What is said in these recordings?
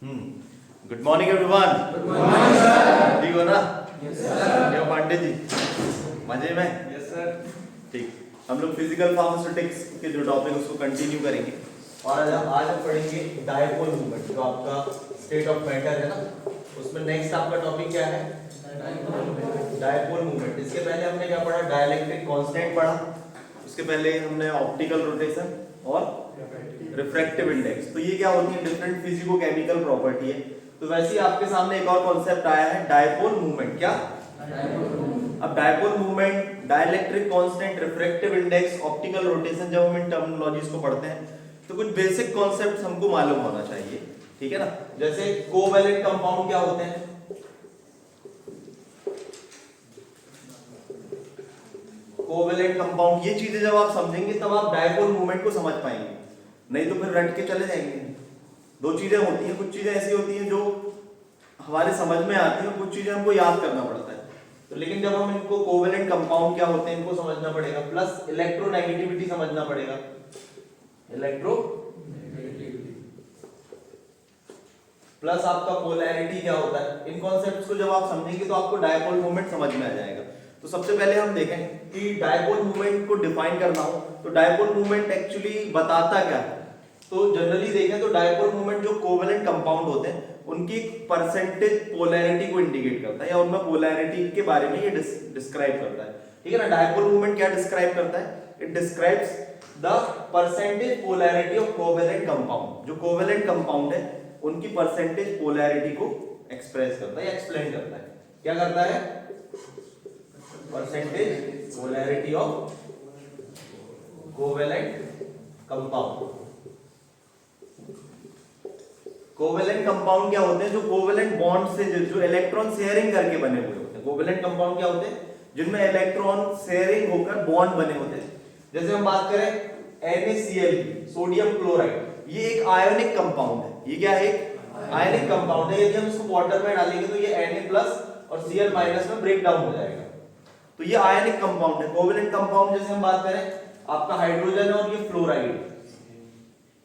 Good morning everyone. Good morning sir. ठीक हो ना? Yes sir. क्यों पांडे जी, मजे में? Yes sir. ठीक, हम लोग फिजिकल फार्मास्यूटिक्स के जो टॉपिक उसको कंटिन्यू करेंगे और आज हम पढ़ेंगे डायपोल मूवमेंट, जो आपका स्टेट ऑफ मैटर है ना, उसमें नेक्स्ट आपका टॉपिक क्या है? Dipole movement. इसके पहले हमने क्या पढ़ा? डाइलेक्ट्रिक कांस्टेंट पढ़ा, उसके पहले हमने ऑप्टिकल रोटेशन और रिफ्रैक्टिव इंडेक्स। तो ये क्या होती है? डिफरेंट फिजिको केमिकल प्रॉपर्टी है। तो वैसे ही आपके सामने एक और कॉन्सेप्ट आया है, डायपोल मूवमेंट। क्या? अब dipole movement, dielectric constant, refractive index, optical rotation, जब हम इन टर्मिनोलॉजीज को पढ़ते हैं तो कुछ बेसिक कॉन्सेप्ट्स हमको मालूम होना चाहिए, ठीक है ना? जैसे कोवैलेंट कंपाउंड क्या होते हैं? कोवैलेंट कंपाउंड, ये चीजें जब आप समझेंगे तब आप डायपोल मूवमेंट को समझ पाएंगे, नहीं तो फिर रट के चले जाएंगे। दो चीजें होती हैं, कुछ चीजें ऐसी होती हैं जो हमारे समझ में आती हैं, कुछ चीजें हमको याद करना पड़ता है। तो लेकिन जब हम इनको कोवैलेंट कंपाउंड क्या होते हैं इनको समझना पड़ेगा, प्लस इलेक्ट्रोनेगेटिविटी समझना पड़ेगा। प्लस आपका पोलैरिटी क्या होता है। इन कॉन्सेप्ट्स को जब आप समझेंगे तो आपको डायपोल मूवमेंट समझ में आ जाएगा। तो सबसे पहले हम देखें कि डायपोल मूवमेंट को डिफाइन करना हो तो डायपोल मूवमेंट एक्चुअली बताता क्या है। तो जनरली देखें तो डायपोल मूवमेंट जो कोवैलेंट कंपाउंड होते हैं उनकी परसेंटेज पोलैरिटी को इंडिकेट करता है, या उनमें पोलैरिटी के बारे में ये डिस्क्राइब करता है, ठीक है ना? डायपोल मूवमेंट क्या डिस्क्राइब करता है? It describes the percentage polarity of covalent compound. जो कोवैलेंट कंपाउंड है उनकी परसेंटेज पोलैरिटी को एक्सप्रेस करता है या एक्सप्लेन करता है। क्या करता है? Percentage polarity of covalent compound. Covalent compound क्या होते हैं? जो कोवैलेंट बॉन्ड से जो इलेक्ट्रॉन शेयरिंग करके बने हुए होते हैं। कोवैलेंट कंपाउंड क्या होते हैं? जिनमें इलेक्ट्रॉन शेयरिंग होकर बॉन्ड बने होते हैं। जैसे हम बात करें NaCl की, सोडियम क्लोराइड, ये एक आयोनिक कंपाउंड है। ये क्या है? एक आयोनिक कंपाउंड है। यदि हम इसको वाटर में डालेंगे तो ये Na+ और Cl- में ब्रेक डाउन हो जाएगा। तो ये आयोनिक कंपाउंड है। कोवैलेंट कंपाउंड जैसे हम बात करें आपका हाइड्रोजन और ये फ्लोराइड,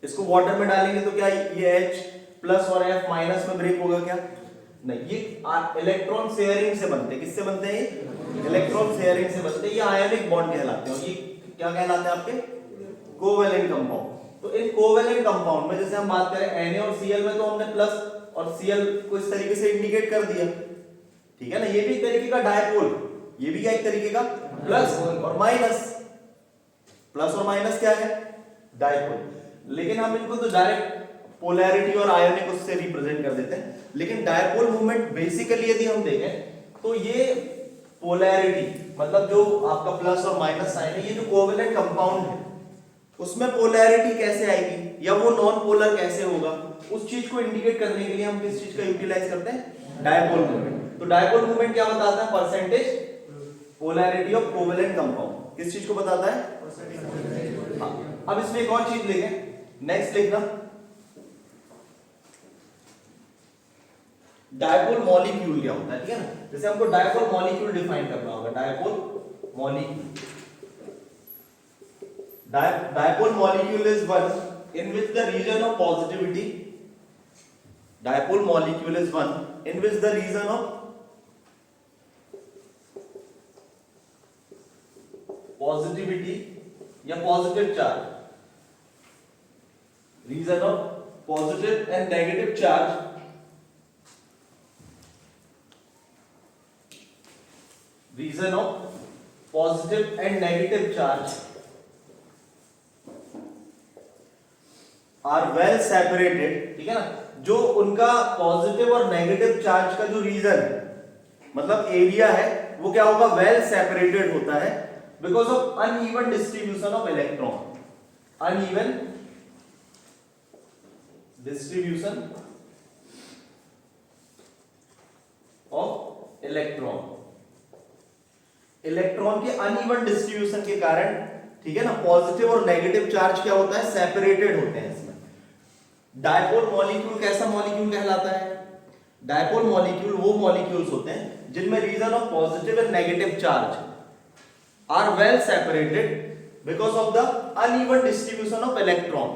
इसको वाटर में डालेंगे तो क्या ये H+ और F- में ब्रेक होगा? क्या नहीं, ये इलेक्ट्रॉन शेयरिंग से बनते हैं। किससे बनते हैं? इलेक्ट्रॉन शेयरिंग से बनते हैं। ये आयोनिक बॉन्ड कहलाते हैं। ये क्या कहलाते हैं आपके? Covalent compound. तो इन कोवैलेंट कंपाउंड में जैसे हम बात करें Na और Cl में, तो हमने प्लस और Cl को इस तरीके से इंडिकेट कर दिया, ठीक है ना? ये भी एक तरीके का डायपोल, ये भी क्या एक तरीके का प्लस और माइनस। प्लस और माइनस क्या है? डायपोल। लेकिन हम इनको तो डायरेक्ट पोलैरिटी और आयोनिक उससे रिप्रेजेंट कर देते हैं। लेकिन डायपोल मूवमेंट बेसिकली यदि हम देखें तो ये पोलैरिटी, मतलब जो आपका प्लस और माइनस साइन है, ये जो कोवैलेंट कंपाउंड है उसमें पोलैरिटी कैसे आएगी या वो नॉन पोलर कैसे होगा, उस चीज को इंडिकेट करने के लिए हम किस चीज का यूटिलाइज करते हैं? Dipole movement. तो डायपोल मूवमेंट क्या बताता है? Percentage polarity of covalent compound. किस चीज को बताता है? हाँ। अब इसमें एक और चीज लिखें, नेक्स्ट लिखना, डायपोल मॉलिक्यूल क्या होता है, ठीक है ना? जैसे हमको डायपोल मॉलिक्यूल डिफाइन करना होगा। Dipole molecule, dipole molecule is one in which the region of positivity, dipole molecule is one in which the region of positivity या positive charge, region of positive and negative charge region of positive and negative charge are well separated, ठीक है ना? जो उनका positive और negative charge का जो reason मतलब एरिया है वो क्या होगा? वेल सेपरेटेड होता है because of uneven distribution of electron. Uneven distribution of electron, electron के अनइवन डिस्ट्रीब्यूशन के कारण, ठीक है ना, पॉजिटिव और नेगेटिव चार्ज क्या होता है? सेपरेटेड होते हैं। डायपोल मॉलिक्यूल कैसा मॉलिक्यूल कहलाता है? डायपोल मॉलिक्यूल वो मॉलिक्यूल्स होते हैं जिनमें region of positive and negative charge are well separated because of the uneven distribution of electron.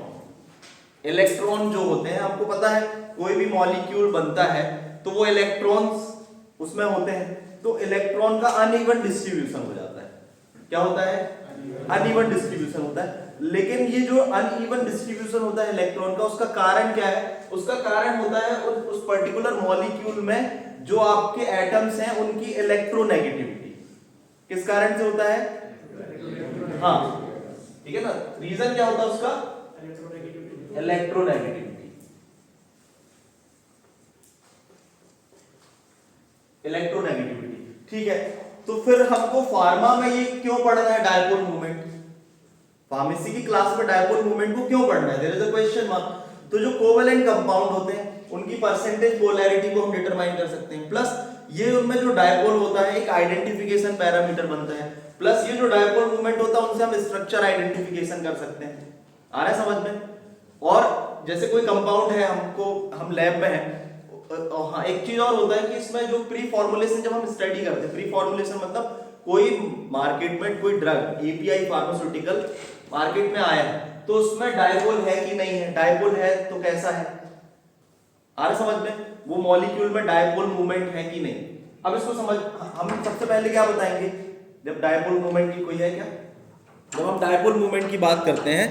Electron जो होते हैं, आपको पता है कोई भी मॉलिक्यूल बनता है तो वो इलेक्ट्रॉन्स उसमें होते हैं, तो इलेक्ट्रॉन का अनइवन डिस्ट्रीब्यूशन हो जाता है। क्या होता है? अनइवन डिस्ट्रीब्यूशन होता है। लेकिन ये जो अनइवन डिस्ट्रीब्यूशन होता है इलेक्ट्रॉन का, उसका कारण क्या है? उसका कारण होता है उस पर्टिकुलर मॉलिक्यूल में जो आपके एटम्स हैं उनकी इलेक्ट्रोनेगेटिविटी। किस कारण से होता है? हाँ, ठीक है ना। रीजन क्या होता है उसका? इलेक्ट्रोनेगेटिविटी। इलेक्ट्रोनेगेटिविटी, ठीक है। तो फिर हमको फार्मा में ये क्यों पढ़ना है डायपोल मूवमेंट? फार्मेसी की क्लास में डायपोल मूवमेंट को क्यों पढ़ना है? There is a question mark. तो जो कोवेलेंट कंपाउंड होते हैं उनकी परसेंटेज पोलैरिटी को हम डिटरमाइन कर सकते हैं, प्लस ये उनमें जो डायपोल होता है एक आइडेंटिफिकेशन पैरामीटर बनता है, प्लस ये जो डायपोल मूवमेंट होता है उनसे हम स्ट्रक्चर आइडेंटिफिकेशन कर सकते हैं। आ रहा है समझ में? और जैसे कोई कंपाउंड है, हम लैब में हैं, हाँ एक चीज और होता है कि इसमें जो प्री फॉर्मुलेशन जब हम स्टडी करते हैं, प्री फॉर्मुलेशन मतलब कोई मार्केट में कोई ड्रग एपीआई फार्मास्यूटिकल मार्केट में आया है तो उसमें डायपोल है कि नहीं है, डायपोल है तो कैसा है? आ रहा समझ में? वो मॉलिक्यूल में डायपोल मूवमेंट है कि नहीं। अब इसको समझ, हम सबसे पहले क्या बताएंगे जब डायपोल मूवमेंट की कोई है क्या? जब हम डायपोल मूवमेंट की बात करते हैं,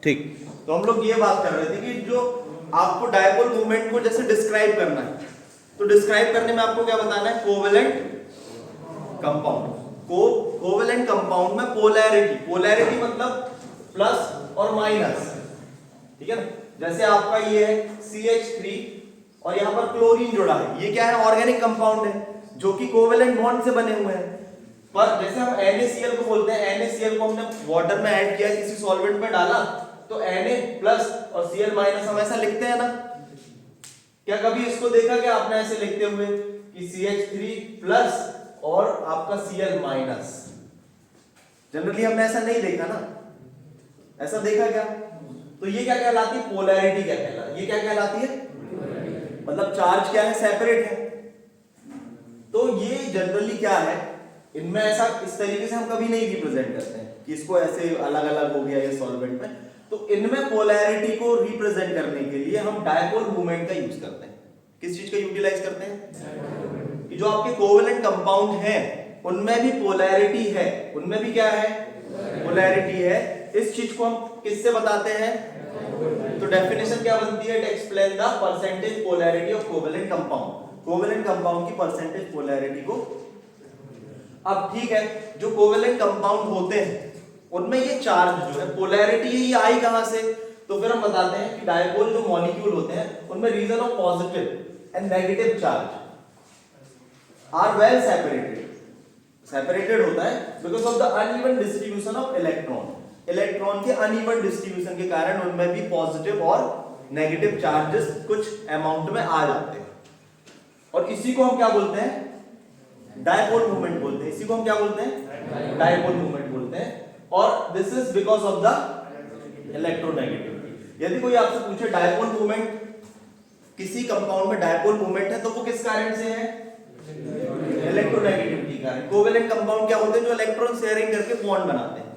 ठीक, तो हम लोग ये बात कर रहे थे कि जो आपको डायपोल मूवमेंट को जैसे डिस्क्राइब करना है, तो डिस्क्राइब करने में आपको क्या बताना है? Covalent compound. कोवेलेंट कंपाउंड में पोलैरिटी मतलब प्लस और माइनस, ठीक है ना। जैसे आपका ये है CH3 और यहां पर क्लोरीन जुड़ा है, ये क्या है? ऑर्गेनिक कंपाउंड है जो कि कोवेलेंट बॉन्ड से बने हुए हैं। पर जैसे हम NaCl को बोलते हैं, NaCl को हमने वाटर में ऐड किया, किसी सॉल्वेंट में डाला तो Na प्लस और Cl माइनस हम ऐसा लिखते हैं ना। क्या कभी इसको देखा क्या आपने ऐसे लिखते हुए कि CH3 प्लस और आपका Cl माइनस? जनरली हमने ऐसा नहीं देखा ना, ऐसा देखा क्या? तो ये क्या कहलाती है? पोलैरिटी क्या कहलाती है? ये क्या कहलाती है? मतलब चार्ज क्या है? सेपरेट है। तो ये जनरली क्या है, इनमें ऐसा इस तरीके से हम कभी नहीं रिप्रेजेंट करते हैं कि इसको ऐसे अलग अलग हो गया ये सॉल्वेंट में। तो इनमें पोलैरिटी को रिप्रेजेंट करने के लिए हम डायपोल मूवमेंट का यूज करते हैं। किस चीज का यूटिलाइज करते हैं? कि जो आपके कोवेलेंट कंपाउंड हैं उनमें भी पोलैरिटी है, उनमें भी क्या है? पोलैरिटी है। इस चीज को हम किससे बताते हैं? तो डेफिनेशन क्या बनती है? It explain the percentage polarity of covalent compound. Covalent compound की परसेंटेज पोलैरिटी को। अब ठीक है, जो कोवेलेंट कंपाउंड होते हैं उनमें ये चार्ज जो है पोलैरिटी ये आई कहां से? तो फिर हम बताते हैं कि डायपोल जो मॉलिक्यूल होते हैं उनमें region of positive and negative charge are well separated होता है because of the uneven distribution of electron के अनइवन डिस्ट्रीब्यूशन के कारण उनमें भी पॉजिटिव और नेगेटिव चार्जेस कुछ अमाउंट में आ जाते हैं, और इसी को हम क्या बोलते हैं? डायपोल मूवमेंट बोलते हैं। इसी को हम क्या बोलते हैं? डायपोल मूवमेंट बोलते हैं। और this is because of the electronegativity. यदि कोई आपसे पूछे डायपोल मूवमेंट, किसी कंपाउंड में डायपोल मूवमेंट है तो वो किस कारण से है? इलेक्ट्रोनेगेटिविटी का कारण। कोवेलेंट कंपाउंड क्या होते हैं? जो इलेक्ट्रॉन शेयरिंग करके बॉन्ड बनाते हैं,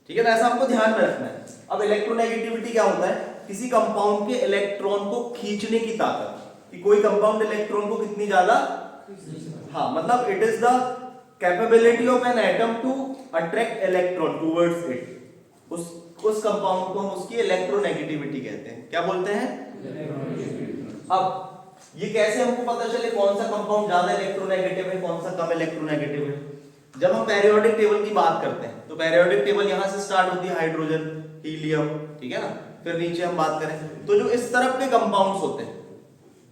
ठीक है ना। ऐसा हमको ध्यान में रखना है। अब इलेक्ट्रोनेगेटिविटी क्या होता है? किसी कंपाउंड के इलेक्ट्रॉन को खींचने की ताकत, कि कोई कंपाउंड इलेक्ट्रॉन को कितनी ज्यादा, हाँ मतलब it is the capability of an atom to attract electron towards it. उस कंपाउंड को हम उसकी इलेक्ट्रोनेगेटिविटी कहते हैं। क्या बोलते हैं? अब ये कैसे हमको पता चले कौन सा कंपाउंड ज्यादा इलेक्ट्रोनेगेटिव है, कौन सा कम इलेक्ट्रोनेगेटिव है? जब हम पेरियोडिक टेबल की बात करते हैं तो पेरियोडिक टेबल यहां से स्टार्ट होती है, हाइड्रोजन, हीलियम, ठीक है ना। फिर नीचे हम बात करें तो जो इस तरफ के कंपाउंड्स होते हैं,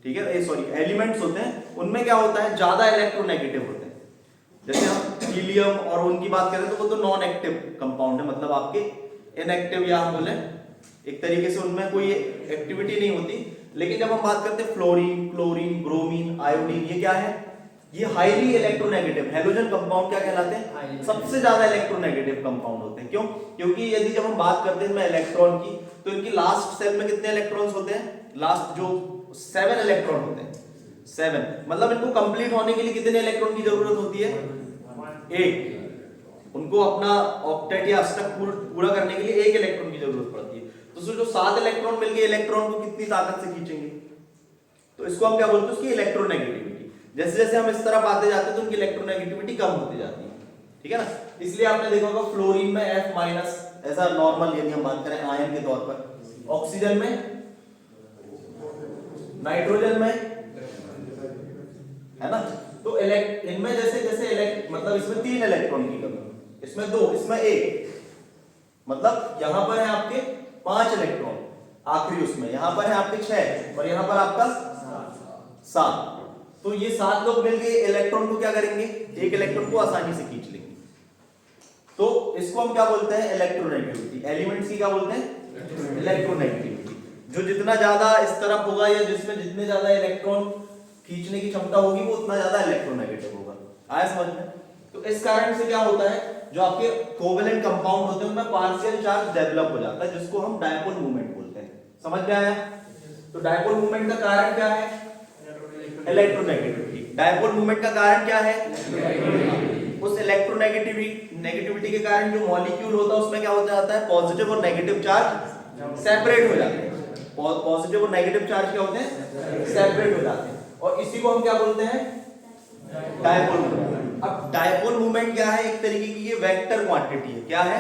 ठीक है, सॉरी एलिमेंट्स होते हैं, उनमें क्या होता है? ज्यादा इलेक्ट्रोनेगेटिव होते हैं। जैसे हम हीलियम और उनकी बात करें तो वो तो नॉन एक्टिव कंपाउंड है, मतलब आपके इनएक्टिव या हम बोले एक तरीके से उनमें कोई एक्टिविटी नहीं होती। लेकिन जब हम बात करते हैं फ्लोरीन, क्लोरीन, ब्रोमीन, आयोडीन, ये क्या है? ये हाईली इलेक्ट्रोनेगेटिव हैलोजन कंपाउंड क्या कहलाते हैं? सबसे ज्यादा इलेक्ट्रोनेगेटिव कंपाउंड होते हैं। क्यों? क्योंकि यदि जब हम बात करते हैं इलेक्ट्रॉन की तो इनकी लास्ट सेल में कितने इलेक्ट्रॉन्स होते हैं? लास्ट जो 7 इलेक्ट्रॉन होते हैं। 7 मतलब इनको कंप्लीट होने के लिए कितने इलेक्ट्रॉन की जरूरत होती है? 8। उनको अपना ऑक्टेट या अष्टक पूरा करने के लिए एक इलेक्ट्रॉन की जरूरत पड़ती है। तो जो 7 इलेक्ट्रॉन मिलके इलेक्ट्रॉन को कितनी ताकत से खींचेंगे, तो इसको हम क्या बोलते हैं, उसकी इलेक्ट्रोनेगेटिविटी। जैसे जैसे हम इस तरफ आते जाते हैं तो उनकी इलेक्ट्रोनेगेटिविटी कम होती जाती है, ठीक है ना। इसलिए आपने देखा होगा फ्लोरीन में F माइनस, ऐसा नॉर्मल यदि हम बात करें आयन के तौर पर, ऑक्सीजन में, नाइट्रोजन में, है ना। तो इनमें जैसे जैसे मतलब इसमें 3 इलेक्ट्रॉन की कमी, इसमें 2, इसमें 1, मतलब यहां पर है आपके 5 इलेक्ट्रॉन, आखिरी उसमें यहां पर है आपके 6 और यहां पर आपका 7। तो ये 7 लोग मिलके इलेक्ट्रॉन को क्या करेंगे, एक इलेक्ट्रॉन को आसानी से खींच लेंगे। तो इसको हम क्या बोलते हैं, इलेक्ट्रोनेगेटिविटी। एलिमेंट्स की क्या बोलते हैं, इलेक्ट्रोनेगेटिविटी। जो जितना ज्यादा इस तरफ होगा या जिसमें जितने ज्यादा इलेक्ट्रॉन खींचने की क्षमता होगी वो उतना ज्यादा इलेक्ट्रोनेगेटिव होगा। आया समझ में। तो इस कारण से क्या होता है, जो आपके कोवेलेंट कंपाउंड होते हैं उनमें पार्शियल चार्ज डेवलप हो जाता है, जिसको हम डायपोल मूवमेंट बोलते हैं। समझ में आया। तो डायपोल मूवमेंट का कारण क्या है, इलेक्ट्रोनेगेटिविटी। डायपोल मूवमेंट का कारण क्या है, उस इलेक्ट्रोनेगेटिविटी के कारण जो मॉलिक्यूल होता है उसमें क्या हो जाता है, पॉजिटिव और नेगेटिव चार्ज सेपरेट हो जाते हैं। पॉजिटिव और नेगेटिव चार्ज क्या होते हैं, सेपरेट हो जाते हैं। और इसी को हम क्या बोलते हैं, डायपोल मूवमेंट। अब डायपोल मूवमेंट क्या है, एक तरीके की ये वेक्टर क्वांटिटी है। क्या है,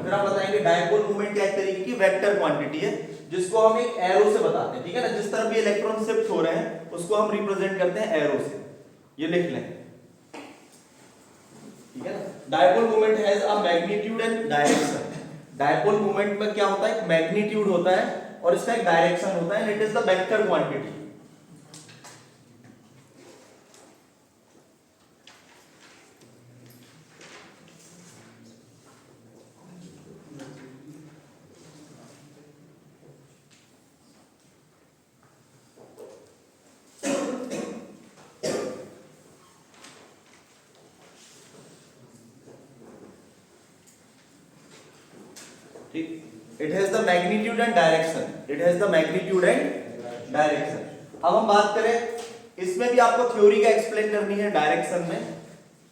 फिर आप बताएंगे डायपोल मूवमेंट क्या एक तरीके की वेक्टर क्वांटिटी है, जिसको हम एक एरो से बताते हैं, ठीक है ना। जिस तरफ ये इलेक्ट्रॉन शिफ्ट हो रहे हैं उसको हम रिप्रेजेंट करते हैं एरो से। ये लिख लें, ठीक है ना। Dipole movement has a magnitude and direction. Dipole movement में क्या होता है, एक मैग्नीट्यूड होता है और इसका एक डायरेक्शन होता है, it is the vector quantity. It has the magnitude and direction. It has the magnitude and direction. अब हम बात करें इसमें भी आपको थ्योरी का एक्सप्लेन करनी है डायरेक्शन में,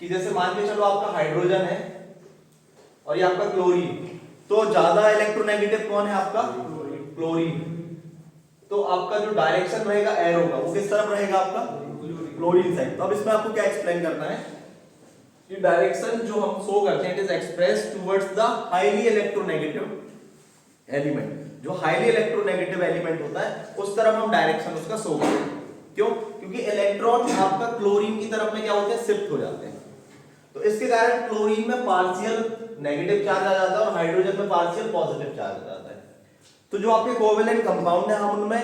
कि जैसे मान के चलो आपका हाइड्रोजन है और ये आपका क्लोरीन, तो ज्यादा इलेक्ट्रोनेगेटिव कौन है आपका, क्लोरीन। तो आपका जो डायरेक्शन रहेगा एरो का वो किस तरफ रहेगा, आपका क्लोरीन साइड। तो अब इसमें आपको क्या एक्सप्लेन करना है, ये डायरेक्शन जो हम शो करते हैं it is expressed towards the highly electronegative element. जो हाईली इलेक्ट्रोनेगेटिव एलिमेंट होता है उस तरफ हम डायरेक्शन उसका शो करते हैं। क्यों, क्योंकि इलेक्ट्रॉन आपका क्लोरीन की तरफ में क्या होते हैं, शिफ्ट हो जाते हैं। तो इसके कारण क्लोरीन में पार्शियल नेगेटिव चार्ज आ जाता है और हाइड्रोजन में पार्शियल पॉजिटिव चार्ज आ जाता है। तो जो आपके कोवेलेंट कंपाउंड है हम उनमें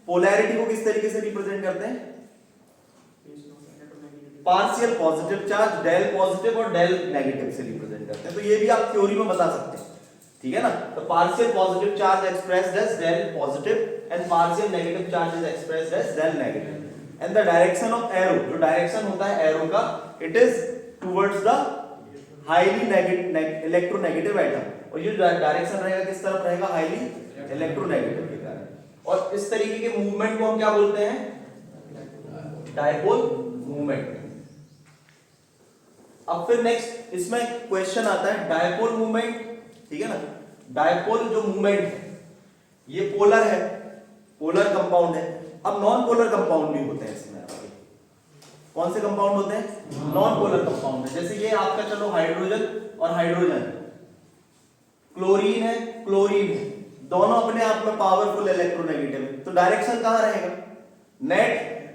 पोलैरिटी को किस तरीके से रिप्रेजेंट करते हैं, partial positive charge, del positive और डेल नेगेटिव से रिप्रेजेंट करते हैं। तो ये भी आप थ्योरी में बता सकते हैं, ठीक है ना। तो partial positive charge expressed as del positive and partial negative charge is expressed as del negative. And the direction of arrow, जो डायरेक्शन होता है एरो का, it is towards the highly electronegative atom. और ये डायरेक्शन रहेगा किस तरफ रहेगा, हाईली इलेक्ट्रोनेगेटिव के कारण। और इस तरीके के मूवमेंट को हम क्या बोलते हैं, डायपोल मूवमेंट। अब फिर नेक्स्ट इसमें क्वेश्चन आता है डायपोल मूवमेंट, ठीक है ना। डायपोल जो मूवमेंट है ये पोलर है, पोलर कंपाउंड है। अब नॉन पोलर कंपाउंड भी होते हैं इसमें। कौन से कंपाउंड होते हैं, नॉन पोलर कंपाउंड है। जैसे ये आपका चलो हाइड्रोजन और हाइड्रोजन, क्लोरीन है क्लोरीन है, दोनों अपने आप में पावरफुल इलेक्ट्रोनेगेटिव है। तो डायरेक्शन कहां रहेगा,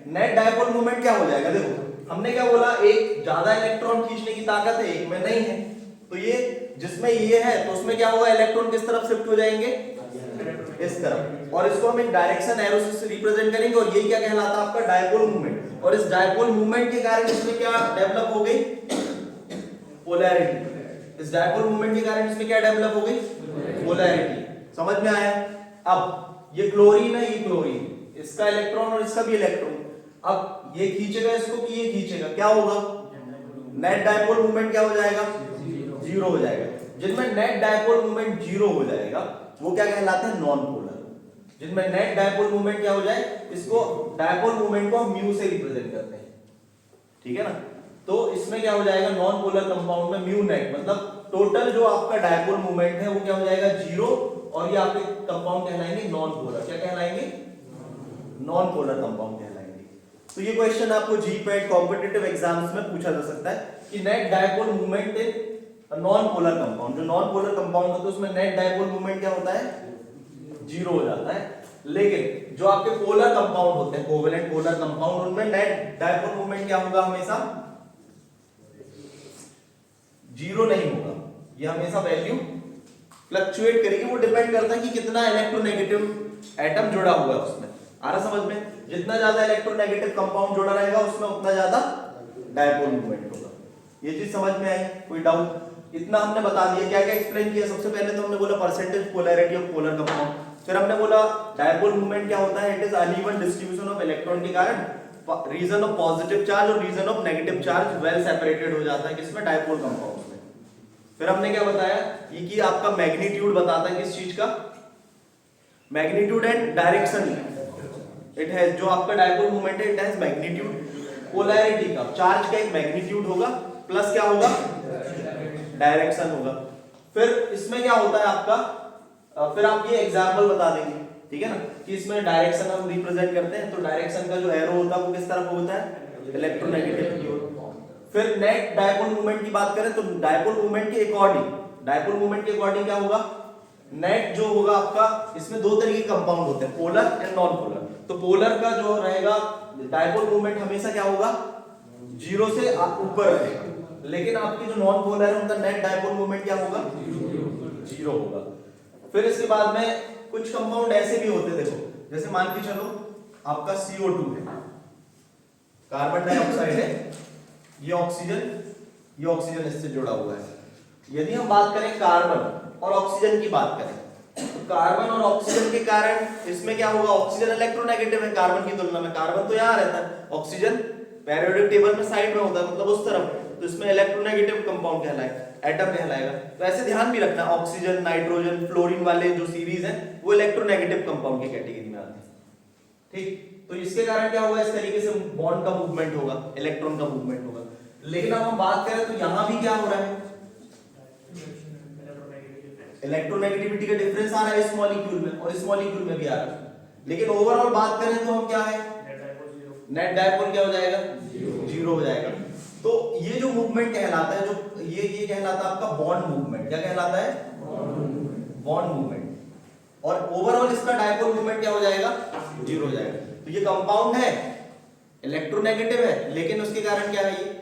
नेट डायपोल मूवमेंट क्या हो जाएगा। देखो हमने क्या बोला, एक ज्यादा इलेक्ट्रॉन खींचने की ताकत है, एक में नहीं है। तो ये जिसमें ये है तो उसमें क्या होगा, इलेक्ट्रॉन किस तरफ शिफ्ट हो जाएंगे, इस तरफ। और इसको हम एक डायरेक्शन एरो से रिप्रेजेंट करेंगे और यही क्या कहलाता है आपका डायपोल मूवमेंट। और इस डायपोल मूवमेंट के कारण इसमें क्या डेवलप हो गई, पोलैरिटी। इस डायपोल मूवमेंट के कारण इसमें क्या डेवलप हो गई, पोलैरिटी। समझ में आया। अब ये क्लोरीन है, ये क्लोरीन, इसका इलेक्ट्रॉन और इसका भी इलेक्ट्रॉन। अब ये खींचेगा इसको कि ये खींचेगा, क्या होगा, नेट डायपोल मूवमेंट क्या हो जाएगा, जीरो हो जाएगा। जिनमें नेट डायपोल मूवमेंट जीरो हो जाएगा वो क्या कहलाते हैं, नॉन पोलर। जिनमें नेट डायपोल मूवमेंट क्या हो जाए, इसको डायपोल मूवमेंट को हम म्यू से रिप्रेजेंट करते हैं, ठीक है ना। तो इसमें क्या हो जाएगा, नॉन पोलर कंपाउंड में म्यू नेट मतलब टोटल जो आपका डायपोल मोमेंट है वो क्या हो जाएगा, जीरो, और ये आपके कंपाउंड कहलाएंगे नॉन पोलर। क्या कहलाएंगे, नॉन पोलर कंपाउंड कहलाएंगे। तो ये क्वेश्चन आपको जीपैट कॉम्पिटिटिव एग्जाम्स में पूछा जा सकता है कि net dipole moment in non polar compound, जो नॉन पोलर कंपाउंड होता है उसमें नेट डायपोल मोमेंट क्या होता है, जीरो हो जाता है। लेकिन जो आपके पोलर कंपाउंड होते हैं, कोवेलेंट पोलर कंपाउंड, उनमें नेट डायपोल मोमेंट क्या होगा, हमेशा जीरो नहीं होगा, ये हमेशा वैल्यू फ्लक्चुएट करेगी। वो डिपेंड करता है कि कितना इलेक्ट्रोनेगेटिव एटम जुड़ा हुआ है उसमें। आ रहा समझ में, जितना ज्यादा इलेक्ट्रोनेगेटिव कंपाउंड जुड़ा रहेगा उसमें उतना ज्यादा डायपोल मोमेंट होगा। ये चीज समझ में आई, कोई डाउट? इतना हमने बता दिया। क्या क्या एक्सप्लेन किया, सबसे पहले तो हमने बोला percentage polarity of polar compound, फिर हमने बोला डायपोल मूवमेंट क्या होता है, it is uneven distribution of electron के कारण रीजन ऑफ पॉजिटिव चार्ज और region of negative charge well separated हो जाता है किसमें, डायपोल कंपाउंड में। फिर हमने क्या बताया, ये कि आपका मैग्नीट्यूड बताता है किस चीज का, magnitude and direction. It has, जो आपका डायपोल मूवमेंट है इट हैज मैग्नीट्यूड, पोलैरिटी का, चार्ज का एक मैग्नीट्यूड होगा प्लस क्या होगा, डायरेक्शन होगा। फिर इसमें क्या होता है आपका, फिर आप ये एग्जांपल बता देंगे, ठीक है ना, कि इसमें डायरेक्शन हम रिप्रेजेंट करते हैं, तो डायरेक्शन का जो एरो होता है वो किस तरफ होता है, इलेक्ट्रोनेगेटिव की ओर। फिर नेट डायपोल मूवमेंट की बात करें तो डायपोल मूवमेंट के अकॉर्डिंग, डायपोल मूवमेंट के अकॉर्डिंग क्या होगा, नेट जो होगा आपका, इसमें दो तरह के कंपाउंड होते हैं, पोलर एंड नॉन पोलर। तो पोलर का जो रहेगा डायपोल मूवमेंट हमेशा क्या होगा, जीरो से ऊपर रहेगा, लेकिन आपके जो नॉन पोलर है उनका नेट डायपोल मूवमेंट क्या होगा, जीरो होगा। फिर इसके बाद में कुछ कंपाउंड ऐसे भी होते हैं, देखो जैसे मान के चलो आपका CO2 है, कार्बन डाइऑक्साइड है, ये ऑक्सीजन इससे जुड़ा हुआ है। यदि हम बात करें कार्बन और ऑक्सीजन की बात करें, तो कार्बन और ऑक्सीजन के कारण इसमें क्या होगा, ऑक्सीजन इलेक्ट्रोनेगेटिव है कार्बन की तुलना में, कार्बन तो यहाँ रहता है, ऑक्सीजन पेरियोडिक टेबल में साइड में होता है, मतलब उस तरफ, तो इसमें इलेक्ट्रोनेगेटिव कंपाउंड कहलाएगा, एटम कहलाएगा। तो ऐसे ध्यान भी रखना, ऑक्सीजन, नाइट्रोजन, फ्लोरीन वाले जो सीरीज हैं वो इलेक्ट्रोनेगेटिव कंपाउंड की कैटेगरी में आते हैं, ठीक। तो इसके कारण क्या होगा, इस तरीके से बॉन्ड का मूवमेंट होगा, इलेक्ट्रॉन का मूवमेंट होगा। लेकिन अब हम बात करें तो यहां भी क्या हो रहा है, इलेक्ट्रोनेगेटिविटी का डिफरेंस आ रहा है इस मॉलिक्यूल में और इस मॉलिक्यूल में भी आ रहा है। लेकिन ओवरऑल बात करें तो हम क्या है, नेट डायपोल क्या हो जाएगा, जीरो हो जाएगा। तो ये जो मूवमेंट कहलाता है, जो ये कहलाता है आपका बॉन्ड मूवमेंट। क्या कहलाता है, बॉन्ड मूवमेंट। और ओवरऑल इसका डायपोल मूवमेंट क्या हो जाएगा, जीरो हो जाएगा। तो ये कंपाउंड है, इलेक्ट्रोनेगेटिव है, लेकिन उसके कारण क्या है, ये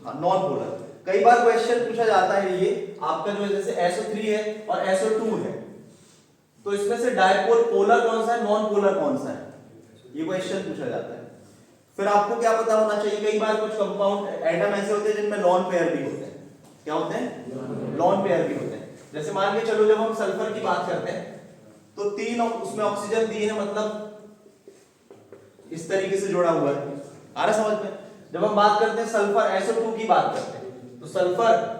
नॉन पोलर। कई बार क्वेश्चन पूछा जाता है, ये आपका जो जैसे SO3 है और SO2 है, तो इसमें से डायपोल पोलर कौन सा है, नॉन पोलर कौन सा है, ये क्वेश्चन पूछा जाता है। फिर आपको क्या पता होना चाहिए, कई बार कुछ कंपाउंड एटम ऐसे होते हैं जिनमें लॉन पेयर भी होते हैं। क्या होते हैं, लॉन पेयर भी होते हैं। जैसे मान के चलो जब हम सल्फर की बात करते हैं तो तीन उसमें ऑक्सीजन दिए हैं, मतलब इस तरीके से जुड़ा हुआ है, आ रहा समझ में। जब हम बात करते हैं सल्फर SO2 की बात करते हैं, तो सल्फर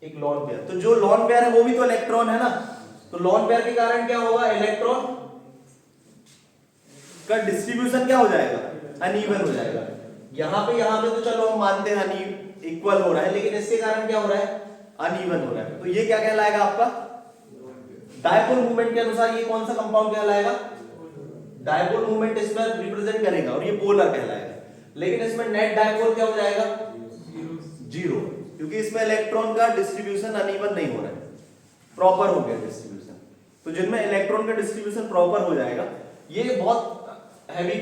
एक लॉन पेयर, तो जो लॉन पेयर है वो भी तो इलेक्ट्रॉन है ना, तो लॉन पेयर के कारण क्या होगा, इलेक्ट्रॉन का डिस्ट्रीब्यूशन क्या हो जाएगा, अनइवन हो जाएगा। यहां पे तो चलो हम मानते हैं इक्वल हो रहा है, लेकिन इसके कारण क्या हो रहा है, अनइवन हो रहा है। तो ये क्या कहलाएगा आपका, डायपोल मूवमेंट के अनुसार ये कौन सा कंपाउंड कहलाएगा, डायपोल मूवमेंट इसमें रिप्रेजेंट करेगा और ये पोलर कहलाएगा। लेकिन इसमें नेट डायपोल क्या हो जाएगा, जीरो, क्योंकि इसमें इलेक्ट्रॉन का डिस्ट्रीब्यूशन अनइवन नहीं हो रहा है, प्रॉपर हो गया डिस्ट्रीब्यूशन। तो जिनमें इलेक्ट्रॉन का डिस्ट्रीब्यूशन प्रॉपर हो जाएगा, ये बहुत हैवी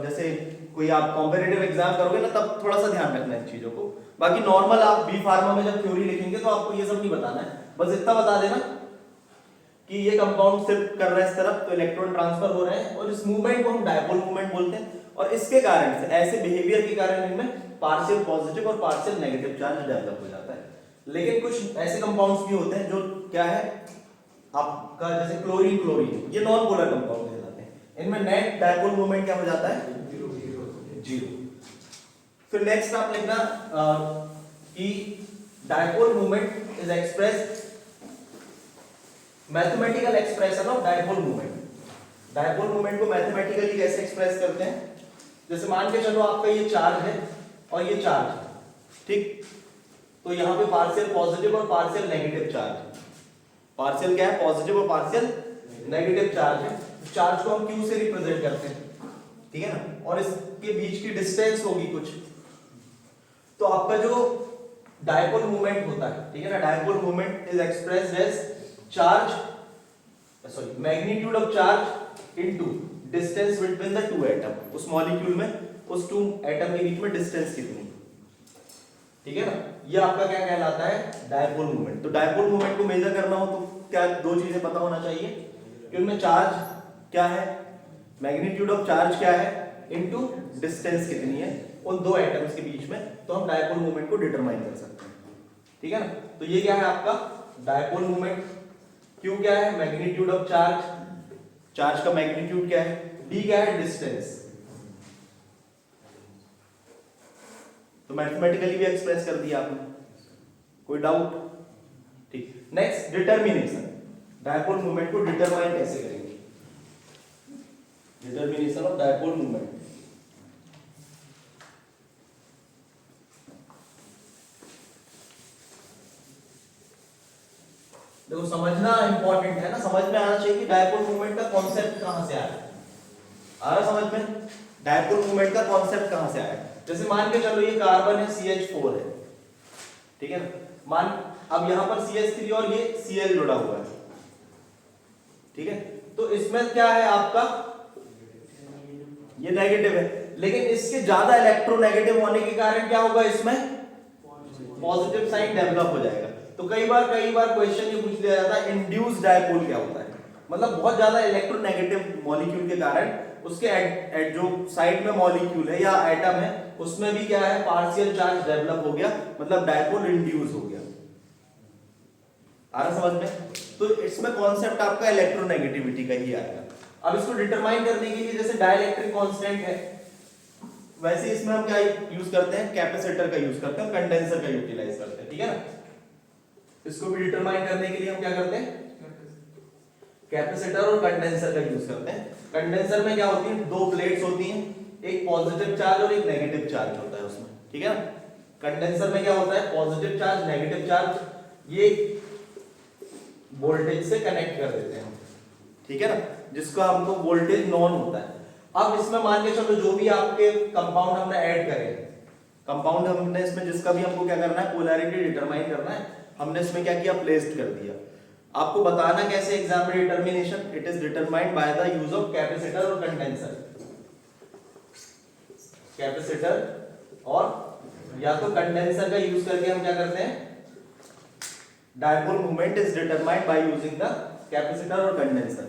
जैसे कोई आप कॉम्पिटिटिव एग्जाम करोगे ना, तब थोड़ा सा ध्यान रखना है इन चीजों को। बाकी नॉर्मल आप बी फार्मा में जब थ्योरी लिखेंगे तो आपको ये सब नहीं बताना है, बस इतना बता देना कि ये कंपाउंड शिफ्ट कर रहा है इस तरफ, तो इलेक्ट्रॉन ट्रांसफर हो रहे हैं, और इस मूवमेंट को हम डायपोल मूवमेंट बोलते हैं। और इसके कारण से, ऐसे बिहेवियर के कारण इनमें पार्शियल पॉजिटिव और पार्शियल नेगेटिव चार्ज डेवलप हो जाता है। लेकिन कुछ ऐसे कंपाउंड्स भी होते हैं जो क्या है आपका, जैसे क्लोरीन, ये नॉन पोलर कंपाउंड कहलाते हैं, इनमें नेट डायपोल मूवमेंट क्या हो जाता है, जीरो। फिर नेक्स्ट आप लिखना कि dipole movement is expressed, mathematical expression of dipole movement. Dipole moment को मैथमेटिकली कैसे एक्सप्रेस करते हैं? जैसे मान के चलो आपका ये चार्ज है और ये चार्ज है, ठीक? तो यहाँ पे पार्शियल पॉजिटिव और पार्शियल नेगेटिव चार्ज है। पार्शियल क्या है? पॉजिटिव और पार्शियल नेगेटिव चार्ज है। चार्ज को हम Q से रिप्रेजेंट करते हैं, ठीक है ना? और इसके बीच की डिस्टेंस होगी कुछ। तो आपका जो डायपोल मूवमेंट होता है, ठीक है ना, dipole movement is expressed as charge, sorry, magnitude of charge into distance between the two atom. उस मॉलिक्यूल में उस टू एटम के बीच में डिस्टेंस कितनी, ठीक है ना? ये आपका क्या कहलाता है? Dipole movement. तो डायपोल मूवमेंट को मेजर करना हो तो क्या दो चीजें पता होना चाहिए कि उनमें चार्ज क्या है, मैग्नीट्यूड ऑफ चार्ज क्या है, इनटू डिस्टेंस कितनी है उन दो एटम्स के बीच में, तो हम डायपोल मूवमेंट को डिटरमाइन कर सकते हैं, ठीक है ना? तो ये क्या है आपका डायपोल मूवमेंट। क्यू क्या है? मैग्नीट्यूड ऑफ चार्ज, चार्ज का मैग्नीट्यूड क्या है, डी क्या है? डिस्टेंस। तो मैथमेटिकली भी एक्सप्रेस कर दिया आपने, कोई डाउट? ठीक। Next, determination. डायपोल मूवमेंट को डिटरमाइन कैसे करेंगे? Determination of dipole movement. देखो समझना इंपॉर्टेंट है ना, समझ में आना चाहिए कि डायपोल मूवमेंट का कॉन्सेप्ट कहां से आया। आ रहा समझ में? डायपोल मूवमेंट का कॉन्सेप्ट कहां से आया? जैसे मान के चलो ये कार्बन है, CH4 है, ठीक है ना? मान अब यहां पर CH3 और ये Cl जुड़ा हुआ है, ठीक है? तो इसमें क्या है आपका, ये नेगेटिव है, लेकिन इसके ज्यादा इलेक्ट्रोनेगेटिव होने के कारण क्या होगा, इसमें पॉजिटिव साइन डेवलप हो जाएगा। तो कई बार क्वेश्चन ये पूछ लिया जाता है इंड्यूस्ड डायपोल क्या होता है, मतलब बहुत ज्यादा इलेक्ट्रोनेगेटिव मॉलिक्यूल के कारण उसके जो साइड में मॉलिक्यूल है या एटम है उसमें भी क्या है, पार्शियल चार्ज डेवलप हो गया, मतलब डायपोल इंड्यूस हो गया। आ रहा समझ में? तो इसमें कॉन्सेप्ट आपका इलेक्ट्रोनेगेटिविटी का ही आएगा। अब इसको डिटरमाइन करने के लिए जैसे डाइलेक्ट्रिक कांस्टेंट है, वैसे इसमें हम क्या यूज करते हैं, कैपेसिटर का यूज करते हैं, कंडेंसर का यूटिलाइज करते हैं, ठीक है ना? इसको भी डिटरमाइन करने के लिए हम क्या करते हैं, कैपेसिटर और कंडेंसर का यूज करते हैं। कंडेंसर में क्या होती है, दो प्लेट्स होती हैं, एक पॉजिटिव चार्ज और एक नेगेटिव चार्ज होता है उसमें, ठीक है ना? कंडेंसर में क्या होता है, पॉजिटिव चार्ज, नेगेटिव चार्ज, ये वोल्टेज से कनेक्ट कर देते हैं, ठीक है ना, जिसका हमको वोल्टेज नॉन होता है। अब इसमें मान के चलो जो भी आपके कंपाउंड हमने ऐड करे, कंपाउंड हमने इसमें जिसका भी हमको क्या करना है, पोलैरिटी डिटरमाइन करना है, हमने इसमें क्या किया, प्लेस्ड कर दिया। आपको बताना कैसे एग्जाम में determination, it is determined by the use of capacitor और कंडेंसर। कैपेसिटर और या तो कंडेंसर का यूज करके हम क्या करते हैं, dipole movement is determined by using the capacitor और कंडेंसर,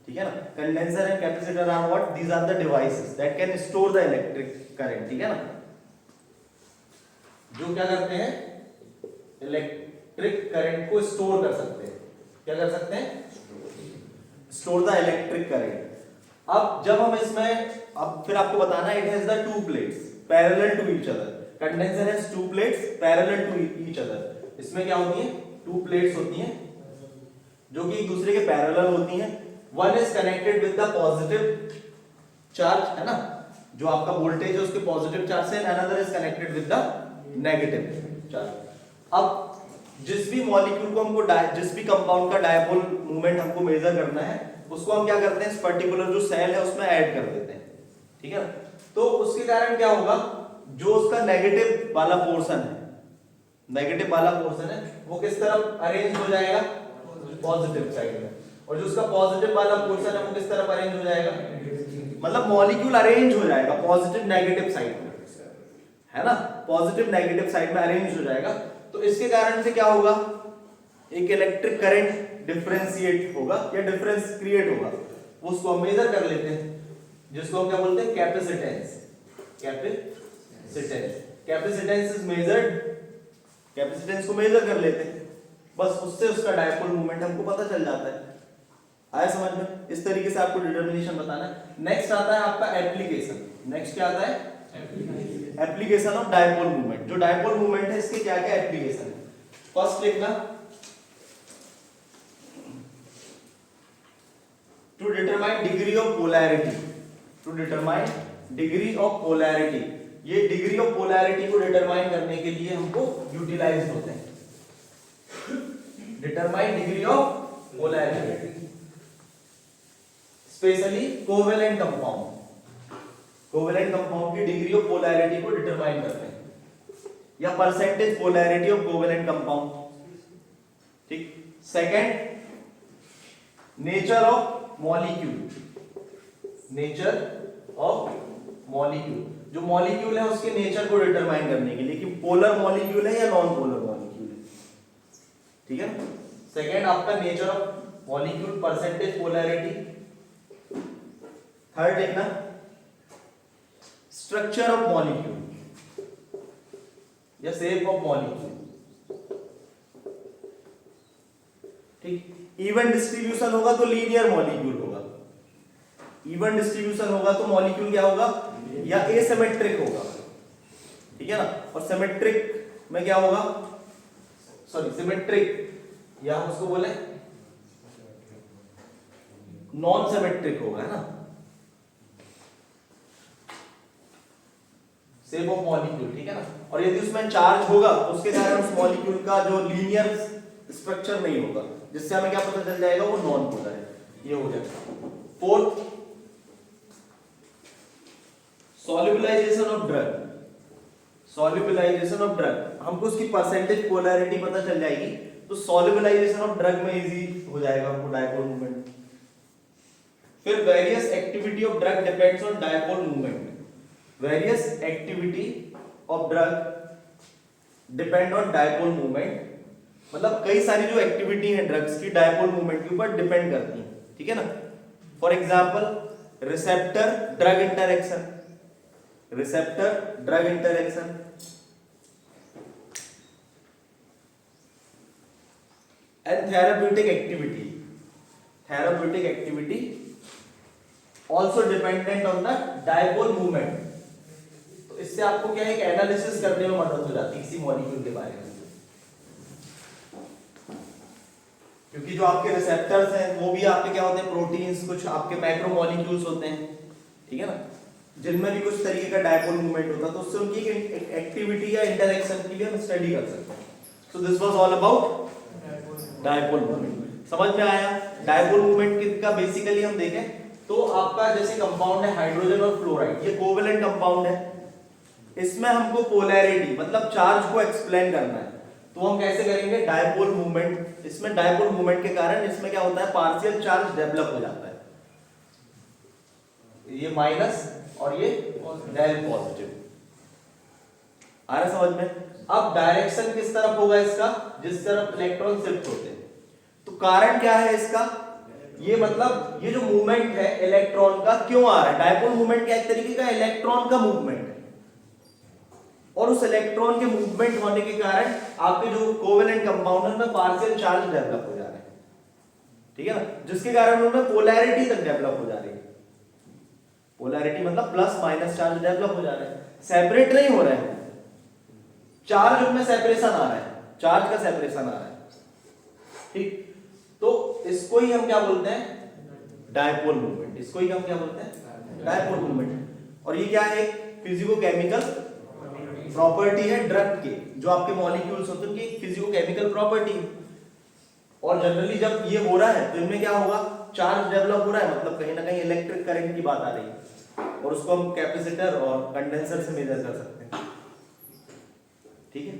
ठीक है ना? Condenser and capacitor are what, these are the devices that can store the electric current, ठीक है ना? जो क्या करते हैं, इलेक्ट्रिक करंट को स्टोर कर सकते हैं। क्या कर सकते हैं, स्टोर द इलेक्ट्रिक करंट। अब जब हम इसमें, अब फिर आपको बताना है, it has the two plates parallel to each other. Condenser has two plates parallel to each other. इसमें क्या होती है, टू प्लेट्स होती हैं जो कि एक दूसरे के पैरेलल होती हैं। One is connected with the positive charge, है ना, जो आपका वोल्टेज है उसके पॉजिटिव चार्ज से, another is connected with the negative charge. अब जिस भी मॉलिक्यूल को हमको जिस भी कंपाउंड का डायपोल मूवमेंट हमको मेजर करना है, उसको हम क्या करते हैं, इस पर्टिकुलर जो सेल है उसमें ऐड कर देते हैं, ठीक है ना? तो उसके कारण क्या होगा, जो उसका नेगेटिव वाला पोर्शन है, नेगेटिव वाला पोर्शन है वो किस तरफ अरेंज हो जाएगा, पॉजिटिव साइड में, और जो उसका पॉजिटिव वाला पोर्शन है वो किस तरफ अरेंज हो जाएगा, मतलब मॉलिक्यूल अरेंज हो जाएगा पॉजिटिव नेगेटिव साइड में, है ना? पॉजिटिव नेगेटिव साइड में अरेंज हो जाएगा। तो इसके कारण से क्या होगा, एक इलेक्ट्रिक करंट डिफरेंशिएट होगा या डिफरेंस क्रिएट होगा, उसको हम मेजर कर लेते हैं, जिसको हम क्या बोलते हैं, capacitance. Capacitance, capacitance is measured, capacitance को मेजर कर लेते हैं, बस उससे उसका डायपोल मूवमेंट हमको पता चल जाता है। आया समझ में? इस तरीके से आपको डिटरमिनेशन बताना है। नेक्स्ट आता है आपका एप्लीकेशन। नेक्स्ट क्या आता है, एप्लीकेशन ऑफ डायपोल मूवमेंट। जो डायपोल मूवमेंट है इसके क्या क्या एप्लीकेशन है, फर्स्ट लिखना, to determine degree of polarity, to determine degree of polarity, ये डिग्री ऑफ पोलैरिटी को डिटरमाइन करने के लिए हमको यूटिलाइज होते हैं। Determine degree of polarity, specially covalent compound, covalent compound की डिग्री ऑफ पोलैरिटी को डिटरमाइन करते हैं, या percentage polarity of covalent compound. ठीक। Second, nature of molecule, nature of molecule, जो मॉलिक्यूल है उसके नेचर को डिटरमाइन करने के लिए कि पोलर मॉलिक्यूल है या नॉन पोलर मॉलिक्यूल है। ठीक है ना। सेकंड आपका nature of molecule, percentage polarity. Third देखना स्ट्रक्चर ऑफ मॉलिक्यूल या शेप ऑफ मॉलिक्यूल। ठीक। इवन डिस्ट्रीब्यूशन होगा तो लीनियर मॉलिक्यूल होगा, इवन डिस्ट्रीब्यूशन होगा तो मॉलिक्यूल क्या होगा, या एसिमेट्रिक होगा। ठीक है ना। और सिमेट्रिक में क्या होगा, सॉरी सिमेट्रिक या हम उसको बोले नॉन सिमेट्रिक होगा, है ना। शेप ऑफ मॉलिक्यूल, ठीक है ना। और यदि उसमें चार्ज होगा तो उसके कारण उस मॉलिक्यूल का जो लीनियर स्ट्रक्चर नहीं होगा, जिससे हमें क्या पता चल जाएगा वो नॉन पोलर है, ये हो जाएगा। Fourth, solubilization of drug, solubilization of drug, हमको उसकी परसेंटेज पोलैरिटी पता चल जाएगी तो सॉल्युबलाइजेशन ऑफ ड्रग में इजी हो जाएगा हमको डायपोल मूवमेंट। फिर various activity of drug depends on dipole movement, various activity of drug depend on dipole movement, मतलब कई सारी जो एक्टिविटी है ड्रग्स की डायपोल मूवमेंट के ऊपर डिपेंड करती है। ठीक है ना। For example receptor drug interaction, receptor drug interaction, and therapeutic activity, therapeutic activity also dependent on the dipole movement. तो इससे आपको क्या है, एक एनालिसिस करने में मदद हो जाती है किसी मॉलिक्यूल के बारे में, क्योंकि जो आपके रिसेप्टर्स हैं वो भी आपके क्या होते हैं, प्रोटीन्स, कुछ आपके मैक्रोमोलिक्यूल्स होते हैं। ठीक है ना। जिनमें भी कुछ तरीके का डायपोल मूवमेंट होता है तो उससे उनकी एक एक्टिविटी या इंटरेक्शन की भी हम स्टडी कर सकते हैं। So this was all about dipole movement. समझ में आया। डायपोल मूवमेंट का बेसिकली हम देखें तो आपका जैसे कंपाउंड है हाइड्रोजन और फ्लोराइड, ये कोवेलेंट कंपाउंड है, इसमें हमको पोलैरिटी मतलब चार्ज को एक्सप्लेन करना है, तो हम कैसे करेंगे, डायपोल मूवमेंट। इसमें डायपोल मूवमेंट के कारण इसमें क्या होता है, पार्शियल चार्ज डेवलप हो जाता है, ये माइनस और ये डेल पॉजिटिव। आ रहा समझ में। अब डायरेक्शन किस तरफ होगा इसका, जिस तरफ इलेक्ट्रॉन शिफ्ट होते हैं। तो कारण क्या है इसका, ये मतलब ये जो मूवमेंट है इलेक्ट्रॉन का क्यों आ रहा है, डायपोल मूवमेंट क्या एक तरीके का इलेक्ट्रॉन का मूवमेंट है, और उस इलेक्ट्रॉन के मूवमेंट होने के कारण आपके जो कोवेलेंट कंपाउंड में पार्शियल चार्ज डेवलप हो जा रहे हैं। ठीक है ना। जिसके कारण उनमें पोलैरिटी तक डेवलप हो जा रही है, पोलैरिटी मतलब प्लस माइनस चार्ज डेवलप हो जा रहे हैं, सेपरेट नहीं हो रहे हैं, चार्ज उनमें सेपरेशन आ रहा है, चार्ज का सेपरेशन आ रहा है। ठीक। तो इसको ही हम क्या बोलते हैं, डायपोल मूवमेंट, इसको ही हम क्या बोलते हैं, डायपोल मूवमेंट। और ये क्या है, फिजिको-केमिकल प्रॉपर्टी है ड्रग के, जो आपके मॉलिक्यूल्स होते हैं उनकी फिजिको-केमिकल प्रॉपर्टी है। और जनरली जब ये हो रहा है तो इनमें क्या होगा, चार्ज डेवलप हो रहा है, मतलब कहीं ना कहीं इलेक्ट्रिक करंट की बात आ रही है, और उसको हम कैपेसिटर और कंडेंसर से मेजर कर सकते हैं। ठीक है।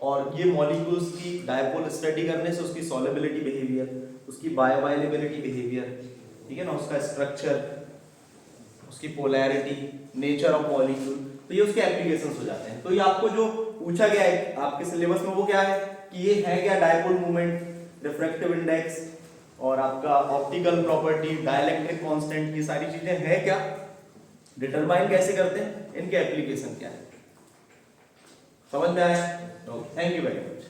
और ये मॉलिक्यूल्स की डायपोल स्टडी करने से उसकी सॉल्युबिलिटी बिहेवियर, उसकी बायोअवेलेबिलिटी बिहेवियर, ठीक है ना, उसका स्ट्रक्चर, उसकी पोलैरिटी, नेचर ऑफ मॉलिक्यूल, तो ये उसके एप्लीकेशंस हो जाते हैं। तो ये आपको जो पूछा गया है आपके सिलेबस में वो क्या है कि ये है क्या, डायपोल मूवमेंट, रिफ्रैक्टिव इंडेक्स और आपका ऑप्टिकल प्रॉपर्टी, डाइलेक्ट्रिक कांस्टेंट, ये सारी चीजें हैं क्या, डिटरमाइन कैसे करते हैं, इनके एप्लीकेशन क्या है। समझ में आया। Thank you very much.